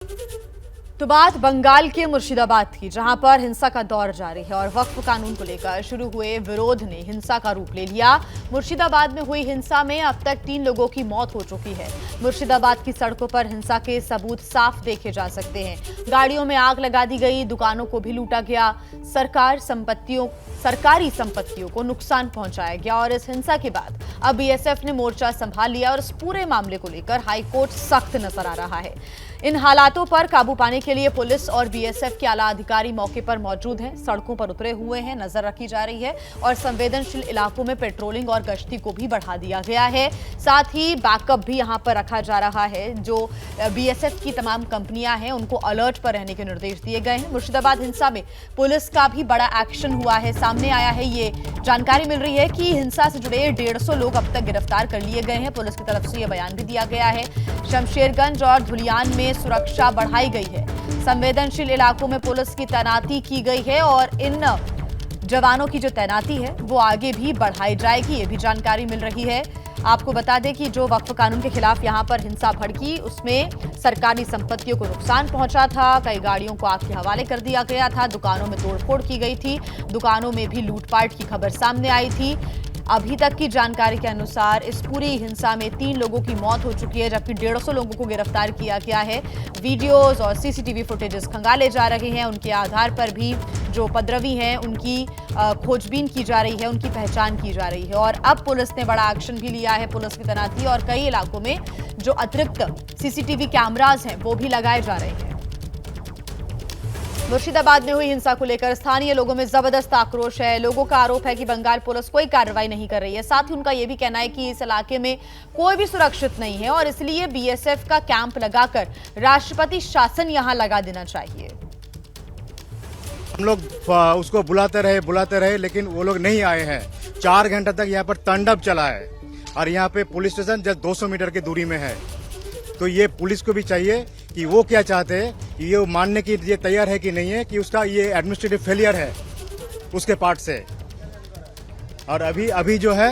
तो बात बंगाल के मुर्शिदाबाद की, जहां पर हिंसा का दौर जारी है और वक्फ कानून को लेकर शुरू हुए विरोध ने हिंसा का रूप ले लिया। मुर्शिदाबाद में हुई हिंसा में अब तक 3 लोगों की मौत हो चुकी है। मुर्शिदाबाद की सड़कों पर हिंसा के सबूत साफ देखे जा सकते हैं। गाड़ियों में आग लगा दी गई, दुकानों को भी लूटा गया, सरकारी संपत्तियों को नुकसान पहुंचाया गया और इस हिंसा के बाद अब बीएसएफ ने मोर्चा संभाल लिया और इस पूरे मामले को लेकर हाईकोर्ट सख्त नजर आ रहा है। इन हालातों पर काबू पाने के लिए पुलिस और बीएसएफ के आला अधिकारी मौके पर मौजूद हैं, सड़कों पर उतरे हुए हैं, नजर रखी जा रही है और संवेदनशील इलाकों में पेट्रोलिंग और गश्ती को भी बढ़ा दिया गया है। साथ ही बैकअप भी यहां पर रखा जा रहा है। जो बीएसएफ की तमाम कंपनियां हैं उनको अलर्ट पर रहने के निर्देश दिए गए हैं। मुर्शिदाबाद हिंसा में पुलिस का भी बड़ा एक्शन हुआ है, सामने आया है। ये जानकारी मिल रही है कि हिंसा से जुड़े 150 लोग अब तक गिरफ्तार कर लिए गए हैं। पुलिस की तरफ से यह बयान भी दिया गया है। शमशेरगंज और धुलियान में सुरक्षा बढ़ाई गई है। संवेदनशील इलाकों में पुलिस की तैनाती की गई है और इन जवानों की जो तैनाती है वो आगे भी बढ़ाई जाएगी, ये भी जानकारी मिल रही है। आपको बता दें कि जो वक्फ कानून के खिलाफ यहां पर हिंसा भड़की, उसमें सरकारी संपत्तियों को नुकसान पहुंचा था, कई गाड़ियों को आग के हवाले कर दिया गया था, दुकानों में तोड़फोड़ की गई थी, दुकानों में भी लूटपाट की खबर सामने आई थी। अभी तक की जानकारी के अनुसार इस पूरी हिंसा में 3 लोगों की मौत हो चुकी है, जबकि 150 लोगों को गिरफ्तार किया गया है। वीडियोस और सीसीटीवी फुटेजेस खंगाले जा रहे हैं, उनके आधार पर भी जो उपद्रवी हैं उनकी खोजबीन की जा रही है, उनकी पहचान की जा रही है। और अब पुलिस ने बड़ा एक्शन भी लिया है। पुलिस की तैनाती और कई इलाकों में जो अतिरिक्त सीसीटीवी कैमरास हैं वो भी लगाए जा रहे हैं। मुर्शिदाबाद में हुई हिंसा को लेकर स्थानीय लोगों में जबरदस्त आक्रोश है। लोगों का आरोप है कि बंगाल पुलिस कोई कार्रवाई नहीं कर रही है। साथ ही उनका यह भी कहना है कि इस इलाके में कोई भी सुरक्षित नहीं है और इसलिए बीएसएफ का कैंप लगाकर राष्ट्रपति शासन यहां लगा देना चाहिए। हम लोग उसको बुलाते रहे लेकिन वो लोग नहीं आए हैं। 4 घंटे तक यहाँ पर तांडव चला है और यहाँ पे पुलिस स्टेशन जस्ट 200 मीटर की दूरी में है। तो ये पुलिस को भी चाहिए कि वो क्या चाहते हैं, ये मानने की ये तैयार है कि नहीं है कि उसका ये एडमिनिस्ट्रेटिव फेलियर है उसके पार्ट से। और अभी जो है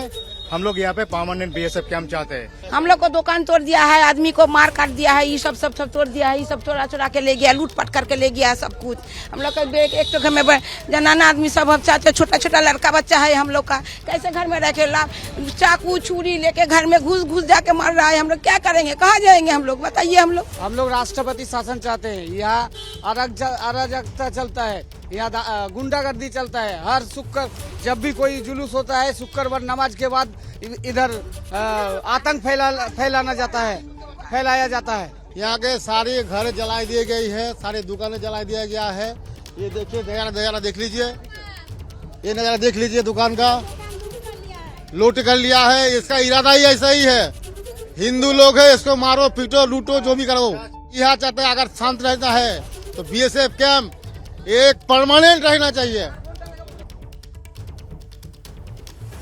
हम लोग यहाँ पे परमानेंट बीएसएफ कैंप चाहते हैं। हम लोग को दुकान तोड़ दिया है, आदमी को मार काट दिया है, ये सब तोड़ दिया है, ये सब चोरा के ले गया, लूटपाट करके ले गया सब कुछ। हम लोग का एक तो घर में जनाना आदमी सब हम चाहते, छोटा लड़का बच्चा है हम लोग का, कैसे घर में रह के चाकू छुरी लेके घर में घुस जाके मार रहा है। हम लोग क्या करेंगे, कहाँ जाएंगे हम लोग, बताइए। हम लोग राष्ट्रपति शासन चाहते हैं। यहाँ अराजकता चलता है, यहाँ गुंडागर्दी चलता है। हर शुक्र जब भी कोई जुलूस होता है, शुक्रवार नमाज के बाद इधर आतंक फैलाया जाता है। यहाँ के सारे घर जला दिए गई है, सारी दुकानें जला दिया गया है। ये देखिए नजारा देख लीजिए, ये नजारा देख लीजिए, दुकान का लूट कर लिया है। इसका इरादा ही ऐसा ही है, हिंदू लोग है, इसको मारो पीटो लूटो जो भी करो। यहाँ चाहते हैं अगर शांत रहता है तो बीएसएफ कैंप एक परमानेंट रहना चाहिए।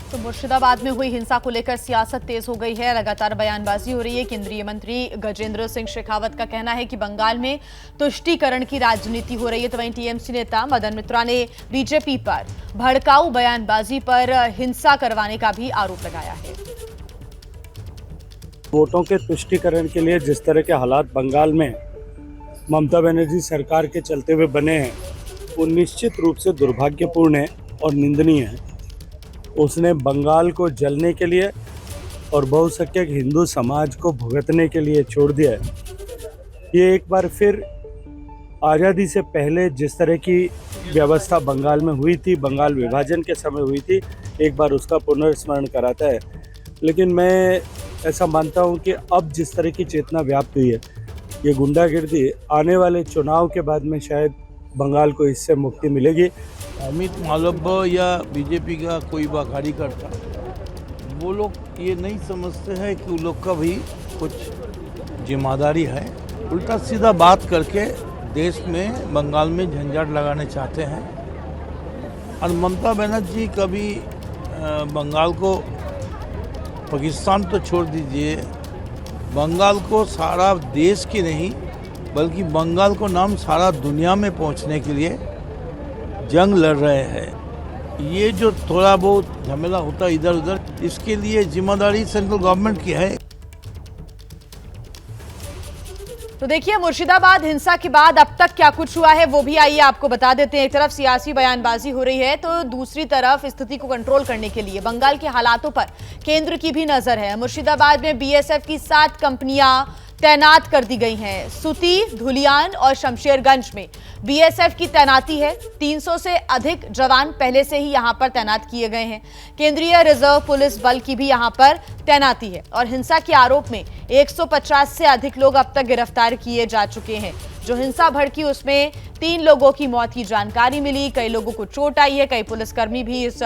तो मुर्शिदाबाद में हुई हिंसा को लेकर सियासत तेज हो गई है, लगातार बयानबाजी हो रही है। केंद्रीय मंत्री गजेंद्र सिंह शेखावत का कहना है कि बंगाल में तुष्टीकरण की राजनीति हो रही है। तो वहीं टीएमसी नेता मदन मित्रा ने बीजेपी पर भड़काऊ बयानबाजी पर हिंसा करवाने का भी आरोप लगाया है। वोटों के तुष्टीकरण के लिए जिस तरह के हालात बंगाल में ममता बनर्जी सरकार के चलते हुए बने हैं, वो निश्चित रूप से दुर्भाग्यपूर्ण है और निंदनीय है। उसने बंगाल को जलने के लिए और बहुसंख्यक हिंदू समाज को भुगतने के लिए छोड़ दिया है। ये एक बार फिर आज़ादी से पहले जिस तरह की व्यवस्था बंगाल में हुई थी, बंगाल विभाजन के समय हुई थी, एक बार उसका पुनर्स्मरण कराता है। लेकिन मैं ऐसा मानता हूँ कि अब जिस तरह की चेतना व्याप्त हुई है, ये गुंडागिर्दी आने वाले चुनाव के बाद में शायद बंगाल को इससे मुक्ति मिलेगी। अमित मालव्य या बीजेपी का कोई बाखाड़ी करता, वो लोग ये नहीं समझते हैं कि उन लोग का भी कुछ जिम्मेदारी है। उल्टा सीधा बात करके देश में बंगाल में झंझट लगाने चाहते हैं। और ममता बनर्जी कभी बंगाल को, पाकिस्तान तो छोड़ दीजिए, बंगाल को सारा देश की नहीं बल्कि बंगाल को नाम सारा दुनिया में पहुंचने के लिए जंग लड़ रहे हैं। ये जो थोड़ा बहुत झमेला होता है इधर उधर, इसके लिए जिम्मेदारी सेंट्रल गवर्नमेंट की है। तो देखिए, मुर्शिदाबाद हिंसा के बाद अब तक क्या कुछ हुआ है वो भी आइए आपको बता देते हैं। एक तरफ सियासी बयानबाजी हो रही है तो दूसरी तरफ स्थिति को कंट्रोल करने के लिए बंगाल के हालातों पर केंद्र की भी नजर है। मुर्शिदाबाद में बीएसएफ की 7 कंपनियां तैनात कर दी गई हैं। सुती, धुलियान और शमशेरगंज में बीएसएफ की तैनाती है। 300 से अधिक जवान पहले से ही यहां पर तैनात किए गए हैं। केंद्रीय रिजर्व पुलिस बल की भी यहां पर तैनाती है और हिंसा के आरोप में 150 से अधिक लोग अब तक गिरफ्तार किए जा चुके हैं। जो हिंसा भड़की उसमें 3 लोगों की मौत की जानकारी मिली, कई लोगों को चोट आई है, कई पुलिसकर्मी भी इस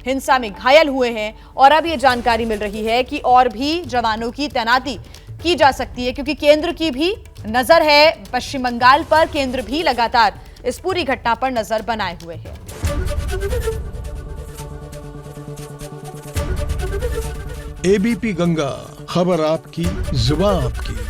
हिंसा में घायल हुए हैं और अब ये जानकारी मिल रही है कि और भी जवानों की तैनाती की जा सकती है, क्योंकि केंद्र की भी नजर है पश्चिम बंगाल पर। केंद्र भी लगातार इस पूरी घटना पर नजर बनाए हुए है। एबीपी गंगा, खबर आपकी, जुबान आपकी।